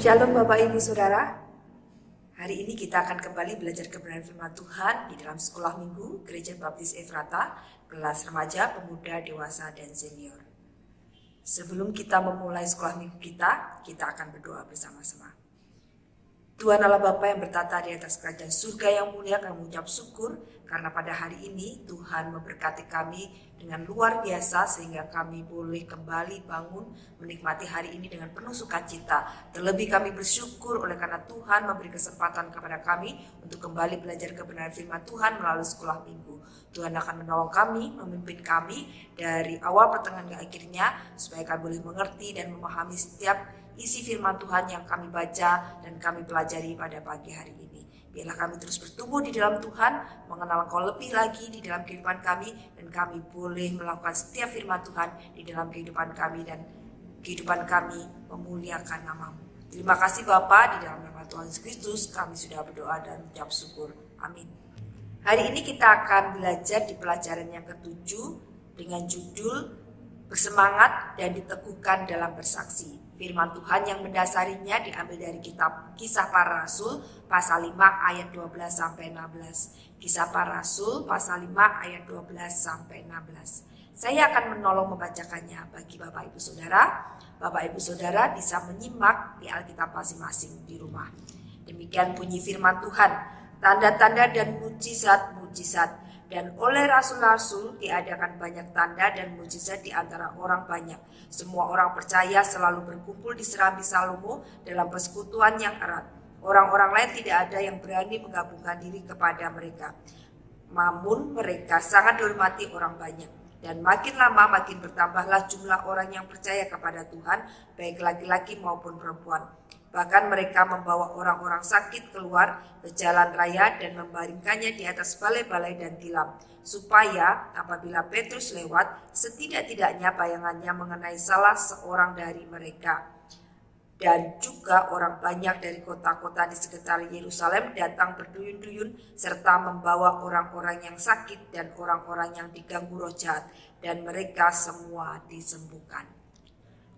Shalom Bapak Ibu Saudara. Hari ini kita akan kembali belajar kebenaran firman Tuhan di dalam sekolah minggu Gereja Baptis Efrata, kelas remaja, pemuda, dewasa, dan senior. Sebelum kita memulai sekolah minggu kita akan berdoa bersama-sama. Tuhan Allah Bapa yang bertata di atas kerajaan surga yang mulia, kami mengucap syukur karena pada hari ini Tuhan memberkati kami dengan luar biasa sehingga kami boleh kembali bangun menikmati hari ini dengan penuh sukacita. Terlebih kami bersyukur oleh karena Tuhan memberi kesempatan kepada kami untuk kembali belajar kebenaran firman Tuhan melalui sekolah minggu. Tuhan akan menolong kami, memimpin kami dari awal pertengahan ke akhirnya supaya kami boleh mengerti dan memahami setiap isi firman Tuhan yang kami baca dan kami pelajari pada pagi hari ini. Biarlah kami terus bertumbuh di dalam Tuhan, mengenal Engkau lebih lagi di dalam kehidupan kami, dan kami boleh melakukan setiap firman Tuhan di dalam kehidupan kami, dan kehidupan kami memuliakan nama-Mu. Terima kasih Bapa, di dalam nama Tuhan Yesus Kristus kami sudah berdoa dan mengucap syukur. Amin. Hari ini kita akan belajar di pelajaran yang ke-7 dengan judul Bersemangat dan Diteguhkan dalam Bersaksi. Firman Tuhan yang mendasarinya diambil dari kitab Kisah Para Rasul pasal 5 ayat 12 sampai 16. Kisah Para Rasul pasal 5 ayat 12 sampai 16. Saya akan menolong membacakannya bagi Bapak Ibu Saudara. Bapak Ibu Saudara bisa menyimak di Alkitab masing-masing di rumah. Demikian bunyi firman Tuhan. Tanda-tanda dan mujizat-mujizat. Dan oleh rasul-rasul diadakan banyak tanda dan mujizat di antara orang banyak. Semua orang percaya selalu berkumpul di Serambi Salomo dalam persekutuan yang erat. Orang-orang lain tidak ada yang berani menggabungkan diri kepada mereka. Namun mereka sangat dihormati orang banyak. Dan makin lama makin bertambahlah jumlah orang yang percaya kepada Tuhan, baik laki-laki maupun perempuan. Bahkan mereka membawa orang-orang sakit keluar ke jalan raya dan membaringkannya di atas balai-balai dan tilam. Supaya apabila Petrus lewat, setidak-tidaknya bayangannya mengenai salah seorang dari mereka. Dan juga orang banyak dari kota-kota di sekitar Yerusalem datang berduyun-duyun serta membawa orang-orang yang sakit dan orang-orang yang diganggu roh jahat. Dan mereka semua disembuhkan.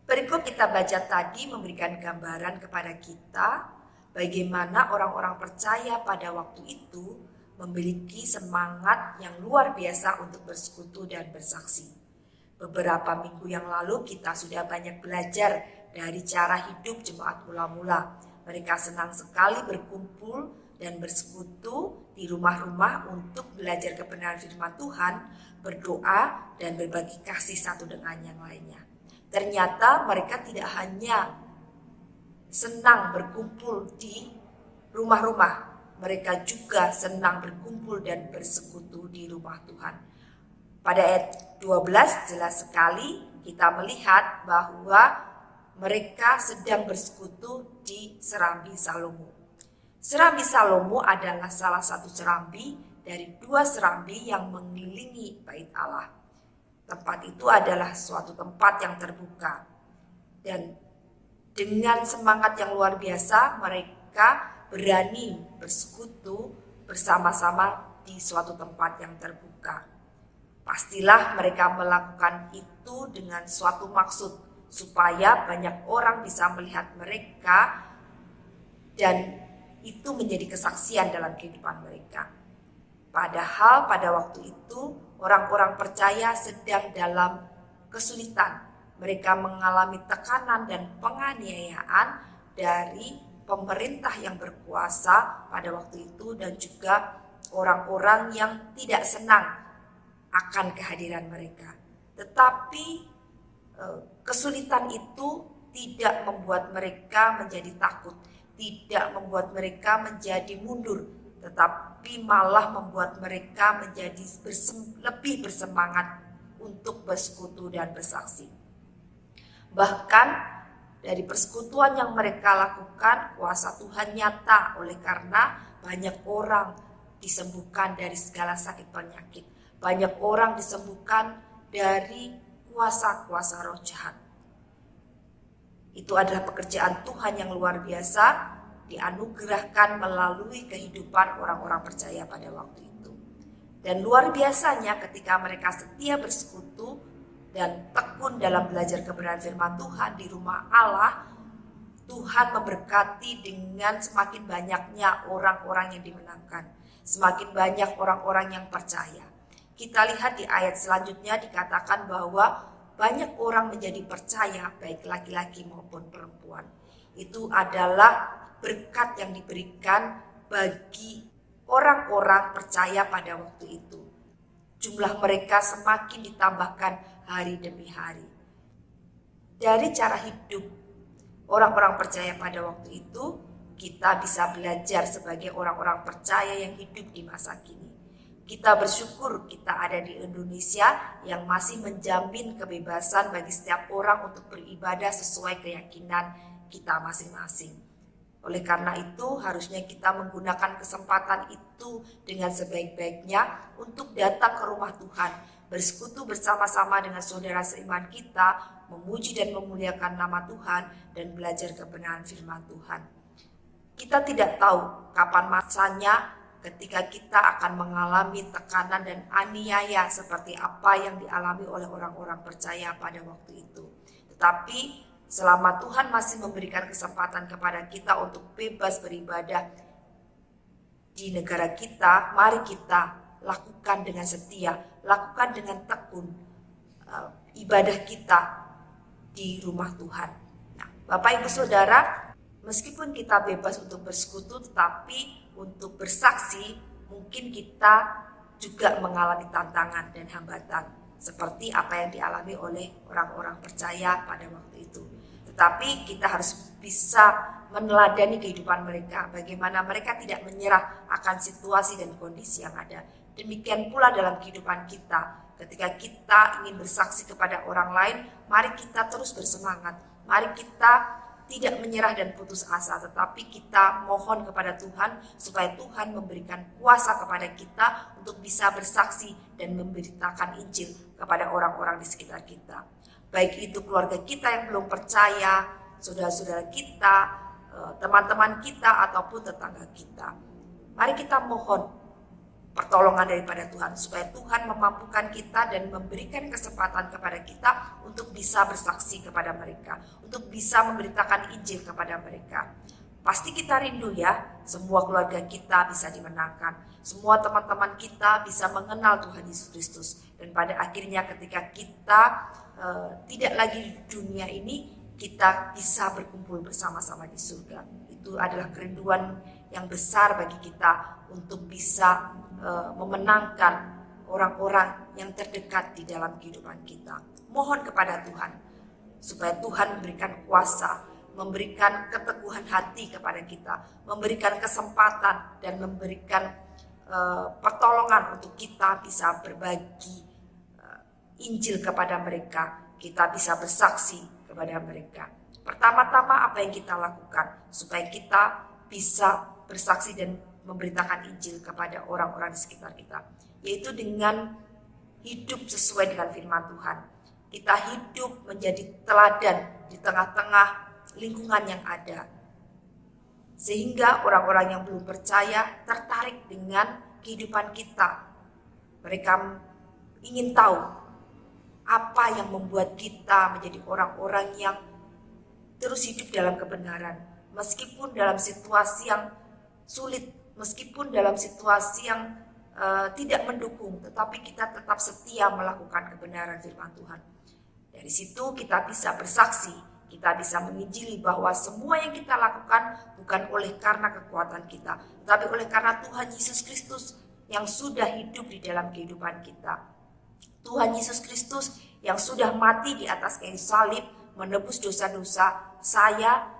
Berikut kita baca tadi memberikan gambaran kepada kita bagaimana orang-orang percaya pada waktu itu memiliki semangat yang luar biasa untuk bersekutu dan bersaksi. Beberapa minggu yang lalu kita sudah banyak belajar dari cara hidup jemaat mula-mula. Mereka senang sekali berkumpul dan bersekutu di rumah-rumah untuk belajar kebenaran firman Tuhan, berdoa, dan berbagi kasih satu dengan yang lainnya. Ternyata mereka tidak hanya senang berkumpul di rumah-rumah, mereka juga senang berkumpul dan bersekutu di rumah Tuhan. Pada ayat 12 jelas sekali kita melihat bahwa mereka sedang bersekutu di Serambi Salomo. Serambi Salomo adalah salah satu serambi dari dua serambi yang mengelilingi bait Allah. Tempat itu adalah suatu tempat yang terbuka. Dan dengan semangat yang luar biasa mereka berani bersekutu bersama-sama di suatu tempat yang terbuka. Pastilah mereka melakukan itu dengan suatu maksud supaya banyak orang bisa melihat mereka dan itu menjadi kesaksian dalam kehidupan mereka. Padahal pada waktu itu orang-orang percaya sedang dalam kesulitan. Mereka mengalami tekanan dan penganiayaan dari pemerintah yang berkuasa pada waktu itu dan juga orang-orang yang tidak senang akan kehadiran mereka. Tetapi kesulitan itu tidak membuat mereka menjadi takut, tidak membuat mereka menjadi mundur, tetapi malah membuat mereka menjadi lebih bersemangat untuk bersekutu dan bersaksi. Bahkan dari persekutuan yang mereka lakukan, kuasa Tuhan nyata oleh karena banyak orang disembuhkan dari segala sakit penyakit. Banyak orang disembuhkan dari kuasa-kuasa roh jahat. Itu adalah pekerjaan Tuhan yang luar biasa dianugerahkan melalui kehidupan orang-orang percaya pada waktu itu. Dan luar biasanya ketika mereka setia bersekutu dan tekun dalam belajar kebenaran firman Tuhan di rumah Allah, Tuhan memberkati dengan semakin banyaknya orang-orang yang dimenangkan, semakin banyak orang-orang yang percaya. Kita lihat di ayat selanjutnya dikatakan bahwa banyak orang menjadi percaya, baik laki-laki maupun perempuan. Itu adalah berkat yang diberikan bagi orang-orang percaya pada waktu itu. Jumlah mereka semakin ditambahkan hari demi hari. Dari cara hidup orang-orang percaya pada waktu itu, kita bisa belajar sebagai orang-orang percaya yang hidup di masa kini. Kita bersyukur kita ada di Indonesia yang masih menjamin kebebasan bagi setiap orang untuk beribadah sesuai keyakinan kita masing-masing. Oleh karena itu, harusnya kita menggunakan kesempatan itu dengan sebaik-baiknya untuk datang ke rumah Tuhan, bersekutu bersama-sama dengan saudara seiman kita, memuji dan memuliakan nama Tuhan, dan belajar kebenaran firman Tuhan. Kita tidak tahu kapan masanya ketika kita akan mengalami tekanan dan aniaya seperti apa yang dialami oleh orang-orang percaya pada waktu itu. Tetapi selama Tuhan masih memberikan kesempatan kepada kita untuk bebas beribadah di negara kita, mari kita lakukan dengan setia, lakukan dengan tekun ibadah kita di rumah Tuhan. Nah, Bapak Ibu Saudara, meskipun kita bebas untuk bersekutu, tetapi untuk bersaksi mungkin kita juga mengalami tantangan dan hambatan seperti apa yang dialami oleh orang-orang percaya pada waktu itu. Tetapi kita harus bisa meneladani kehidupan mereka, bagaimana mereka tidak menyerah akan situasi dan kondisi yang ada. Demikian pula dalam kehidupan kita. Ketika kita ingin bersaksi kepada orang lain, mari kita terus bersemangat. Mari kita tidak menyerah dan putus asa, tetapi kita mohon kepada Tuhan supaya Tuhan memberikan kuasa kepada kita untuk bisa bersaksi dan memberitakan Injil kepada orang-orang di sekitar kita. Baik itu keluarga kita yang belum percaya, saudara-saudara kita, teman-teman kita, ataupun tetangga kita. Mari kita mohon pertolongan daripada Tuhan supaya Tuhan memampukan kita dan memberikan kesempatan kepada kita untuk bisa bersaksi kepada mereka, untuk bisa memberitakan Injil kepada mereka. Pasti kita rindu ya, semua keluarga kita bisa dimenangkan, semua teman-teman kita bisa mengenal Tuhan Yesus Kristus, dan pada akhirnya ketika kita tidak lagi di dunia ini, kita bisa berkumpul bersama-sama di surga. Itu adalah kerinduan yang besar bagi kita untuk bisa memenangkan orang-orang yang terdekat di dalam kehidupan kita. Mohon kepada Tuhan supaya Tuhan memberikan kuasa, memberikan keteguhan hati kepada kita, memberikan kesempatan dan memberikan pertolongan untuk kita bisa berbagi Injil kepada mereka, kita bisa bersaksi kepada mereka. Pertama-tama apa yang kita lakukan supaya kita bisa bersaksi dan memberitakan Injil kepada orang-orang di sekitar kita, yaitu dengan hidup sesuai dengan firman Tuhan. Kita hidup menjadi teladan di tengah-tengah lingkungan yang ada, sehingga orang-orang yang belum percaya tertarik dengan kehidupan kita. Mereka ingin tahu apa yang membuat kita menjadi orang-orang yang terus hidup dalam kebenaran, meskipun dalam situasi yang sulit, meskipun dalam situasi yang tidak mendukung, tetapi kita tetap setia melakukan kebenaran firman Tuhan. Dari situ kita bisa bersaksi, kita bisa menginjili bahwa semua yang kita lakukan bukan oleh karena kekuatan kita, tetapi oleh karena Tuhan Yesus Kristus yang sudah hidup di dalam kehidupan kita. Tuhan Yesus Kristus yang sudah mati di atas kayu salib menebus dosa-dosa saya,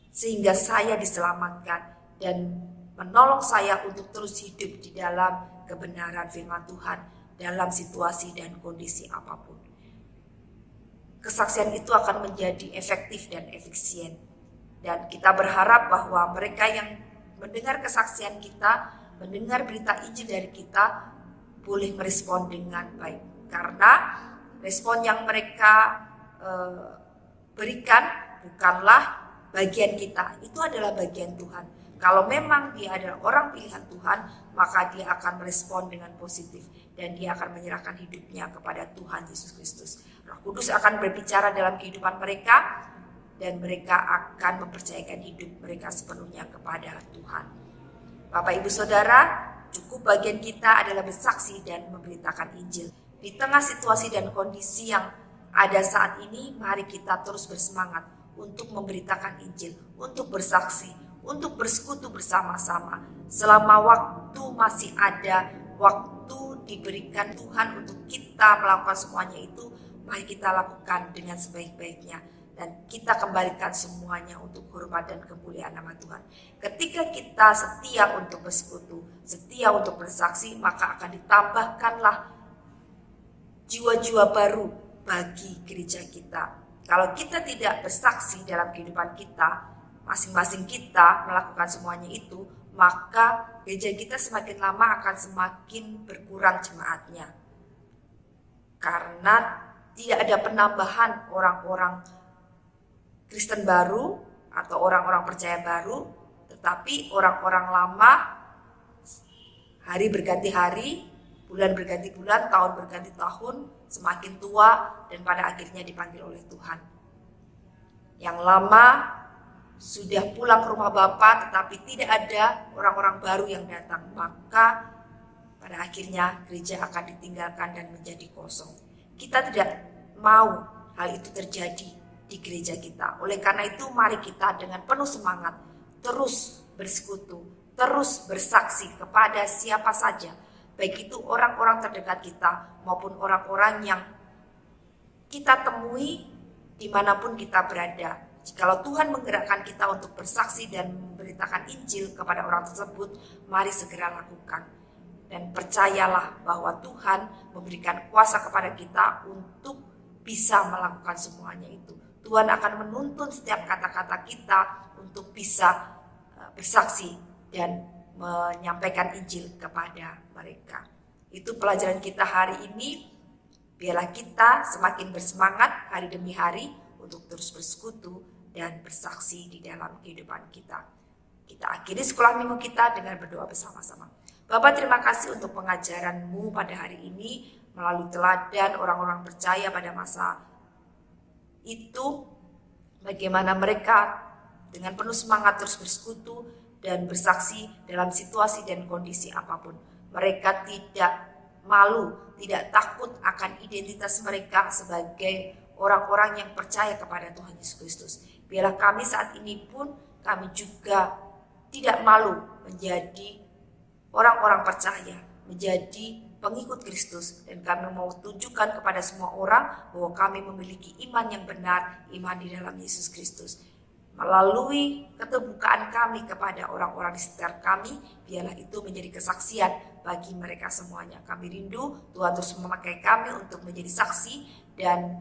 sehingga saya diselamatkan dan menolong saya untuk terus hidup di dalam kebenaran firman Tuhan dalam situasi dan kondisi apapun. Kesaksian itu akan menjadi efektif dan efisien. Dan kita berharap bahwa mereka yang mendengar kesaksian kita, mendengar berita Injil dari kita, boleh merespon dengan baik. Karena respon yang mereka berikan bukanlah bagian kita, itu adalah bagian Tuhan. Kalau memang dia adalah orang pilihan Tuhan, maka dia akan merespon dengan positif dan dia akan menyerahkan hidupnya kepada Tuhan Yesus Kristus. Roh Kudus akan berbicara dalam kehidupan mereka dan mereka akan mempercayakan hidup mereka sepenuhnya kepada Tuhan. Bapak Ibu Saudara, cukup bagian kita adalah bersaksi dan memberitakan Injil. Di tengah situasi dan kondisi yang ada saat ini, mari kita terus bersemangat untuk memberitakan Injil, untuk bersaksi, untuk bersekutu bersama-sama. Selama waktu masih ada, waktu diberikan Tuhan untuk kita melakukan semuanya itu, mari kita lakukan dengan sebaik-baiknya. Dan kita kembalikan semuanya untuk hormat dan kemuliaan nama Tuhan. Ketika kita setia untuk bersekutu, setia untuk bersaksi, maka akan ditambahkanlah jiwa-jiwa baru bagi gereja kita. Kalau kita tidak bersaksi dalam kehidupan kita, masing-masing kita melakukan semuanya itu, maka gereja kita semakin lama akan semakin berkurang jemaatnya. Karena tidak ada penambahan orang-orang Kristen baru atau orang-orang percaya baru, tetapi orang-orang lama hari berganti hari, bulan berganti bulan, tahun berganti tahun, semakin tua dan pada akhirnya dipanggil oleh Tuhan. Yang lama sudah pulang ke rumah Bapa, tetapi tidak ada orang-orang baru yang datang, maka pada akhirnya gereja akan ditinggalkan dan menjadi kosong. Kita tidak mau hal itu terjadi di gereja kita. Oleh karena itu, mari kita dengan penuh semangat terus bersekutu, terus bersaksi kepada siapa saja, baik itu orang-orang terdekat kita maupun orang-orang yang kita temui dimanapun kita berada. Jikalau Tuhan menggerakkan kita untuk bersaksi dan memberitakan Injil kepada orang tersebut, mari segera lakukan. Dan percayalah bahwa Tuhan memberikan kuasa kepada kita untuk bisa melakukan semuanya itu. Tuhan akan menuntun setiap kata-kata kita untuk bisa bersaksi dan menyampaikan Injil kepada mereka. Itu pelajaran kita hari ini. Biarlah kita semakin bersemangat hari demi hari untuk terus bersekutu dan bersaksi di dalam kehidupan kita. Kita akhiri sekolah minggu kita dengan berdoa bersama-sama. Bapak, terima kasih untuk pengajaran-Mu pada hari ini melalui teladan orang-orang percaya pada masa itu, bagaimana mereka dengan penuh semangat terus bersekutu dan bersaksi dalam situasi dan kondisi apapun. Mereka tidak malu, tidak takut akan identitas mereka sebagai orang-orang yang percaya kepada Tuhan Yesus Kristus. Biarlah kami saat ini pun, kami juga tidak malu menjadi orang-orang percaya, menjadi pengikut Kristus, dan kami mau tunjukkan kepada semua orang bahwa kami memiliki iman yang benar, iman di dalam Yesus Kristus. Melalui keterbukaan kami kepada orang-orang di sekitar kami, biarlah itu menjadi kesaksian bagi mereka semuanya. Kami rindu Tuhan terus memakai kami untuk menjadi saksi dan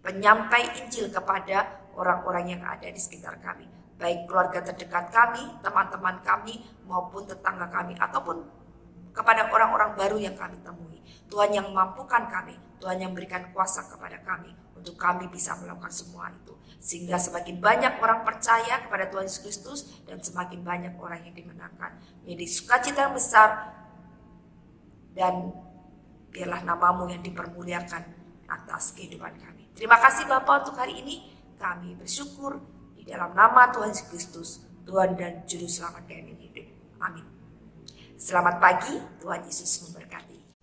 penyampai Injil kepada orang-orang yang ada di sekitar kami, baik keluarga terdekat kami, teman-teman kami, maupun tetangga kami, ataupun kepada orang-orang baru yang kami temui. Tuhan yang mampukan kami, Tuhan yang berikan kuasa kepada kami untuk kami bisa melakukan semua itu. Sehingga semakin banyak orang percaya kepada Tuhan Yesus Kristus dan semakin banyak orang yang dimenangkan. Menjadi sukacita yang besar dan biarlah nama-Mu yang dipermuliakan atas kehidupan kami. Terima kasih Bapa untuk hari ini. Kami bersyukur di dalam nama Tuhan Yesus Kristus, Tuhan dan Juru Selamat kami hidup. Amin. Selamat pagi, Tuhan Yesus memberkati.